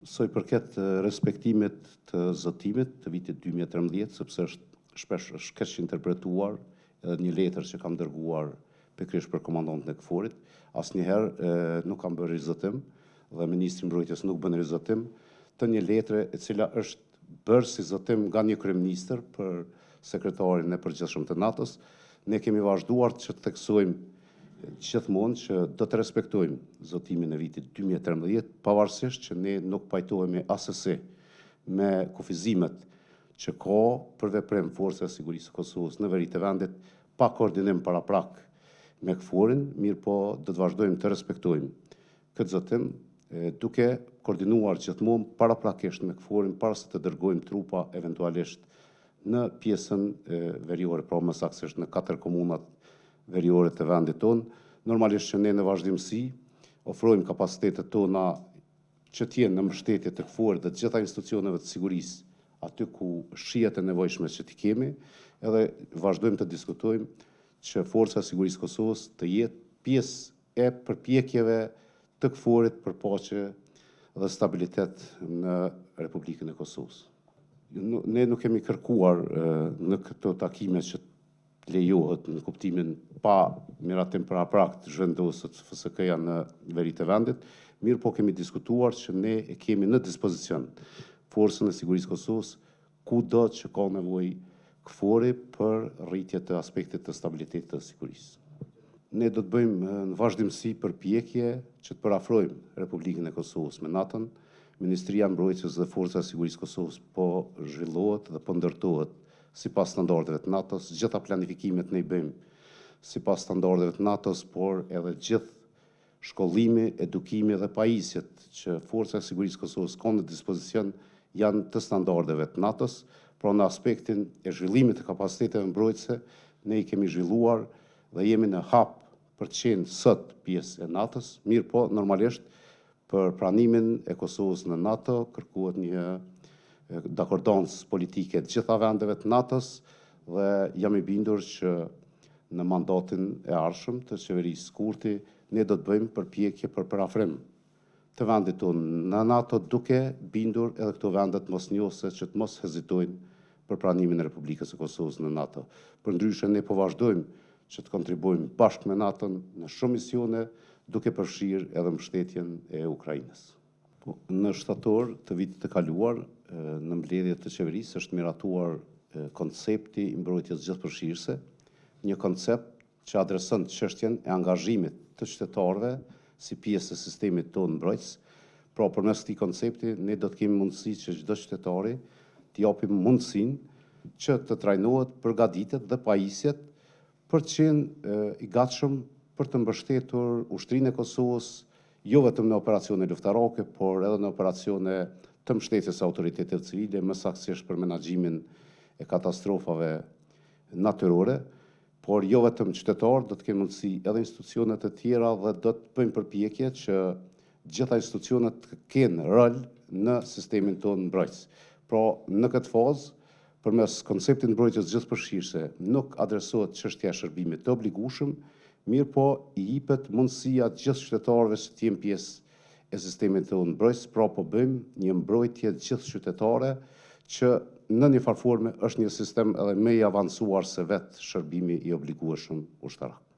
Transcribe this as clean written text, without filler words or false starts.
Soi përket respektimit të zotimit të vitit 2013, sepse është shpesh interpretuar edhe një letër që kam dërguar pikërisht për komandantën e KFOR-it, asnjëherë nuk kam bërë rizotim dhe Ministri i Mbrojtjes nuk bën rizotim të një letre e cila është bërë si zotim nga një kryeministër për sekretarin e përgjithshëm të NATO-s. Ne kemi vazhduar që të theksojmë gjithmonë që do të respektojmë zotimin e vitit 2013, pavarësisht që ne nuk pajtohemi asesi me kufizimet që ka për veprim Forca e Sigurisë së Kosovës në veri të vendit, pa koordinim paraprak me KFOR-in, mirë po do të vazhdojmë të respektojmë këtë zotim, duke koordinuar gjithmonë paraprakisht me KFOR-in para se të dërgojmë trupa eventualisht në pjesën veriore, pra më saktësisht në 4 komunat veriore të vendit tonë. Normalisht që ne në vazhdimsi ofrojmë kapacitetet tona që t'jenë në mbështetje të KFOR-it dhe të gjitha institucioneve të sigurisë aty ku shihet e nevojshme që t'i kemi, edhe vazhdojmë të diskutojmë që Forca e Sigurisë së Kosovës të jetë pjesë e përpjekjeve të KFOR-it për paqe dhe stabilitet në Republikën e Kosovës. Ne nuk kemi kërkuar në këto takime që lejohet në kuptimin pa miratim paraprak të zhvendosur FSK-ja në veri të vendit, mirë po kemi diskutuar që ne e kemi në dispozicion Forcën e Sigurisë së Kosovës kudo që ka nevojë KFOR-i për rritje të aspektit të stabilitetit të sigurisë. Ne do të bëjmë në vazhdimsi përpjekje që të parafrojmë Republikën e Kosovës me NATO-n. Ministria e Mbrojtjes dhe Forca e Sigurisë së Kosovës po zhvillohet dhe po ndërtohet sipas standardeve të NATO-s, gjitha planifikimet ne i bëjmë sipas standardeve të NATO-s, por edhe gjithë shkollimi, edukimi dhe pajisjet që Forca e Sigurisë së Kosovës ka në dispozicion janë të standardeve të NATO-s, pra në aspektin e zhvillimit të kapaciteteve mbrojtëse, ne i kemi zhvilluar dhe jemi në hap për të qenë sot pjesë e NATO-s, mirë po normalisht për pranimin e Kosovës në NATO kërkohet një dakordancë politike të gjitha vendeve të NATO-s dhe jam i bindur që në mandatin e ardhshëm të qeverisë Kurti ne do të bëjmë përpjekje për parafrim të vendit tonë në NATO, duke bindur edhe këto vendet mosnjohëse që të mos hezitojnë për pranimin e Republikës së Kosovës në NATO. Përndryshe ne po vazhdojmë që të kontribuojmë bashkë me NATO në shumë misione, duke përfshirë edhe mbështetjen e Ukrainës. Në shtator të vitit të kaluar, në mbledhje të qeverisë është miratuar koncepti i mbrojtjes gjithëpërfshirëse, një koncept që adreson çështjen e angazhimit të qytetarëve si pjesë e sistemit tonë mbrojtës. Pra përmes këtij koncepti ne do të kemi mundësi që çdo qytetari t'i japim mundësinë që të trajnohet, përgatitet dhe pajisjet për të qenë i gatshëm për të mbështetur ushtrinë e Kosovës, jo vetëm në operacione luftarake, por edhe në operacione të mbështetjes së autoriteteve civile, më saktësisht për menaxhimin e katastrofave natyrore, por jo vetëm qytetarë, do të kenë mundësi edhe institucionet e tjera dhe do të bëjmë përpjekje që gjitha institucionet të kenë rol në sistemin tonë mbrojtës. Pra, në këtë fazë, përmes konceptit mbrojtjes gjithëpërfshirëse, nuk adresohet çështja e shërbimit të obligueshëm, mirë po i jepet mundësia gjithë qytetarëve që të jenë pjesë e sistemit tonë mbrojtës, pra po bëjmë një mbrojtje gjithë qytetare që në një farë forme është një sistem edhe më i avancuar se vetë shërbimi i obligueshëm ushtarak.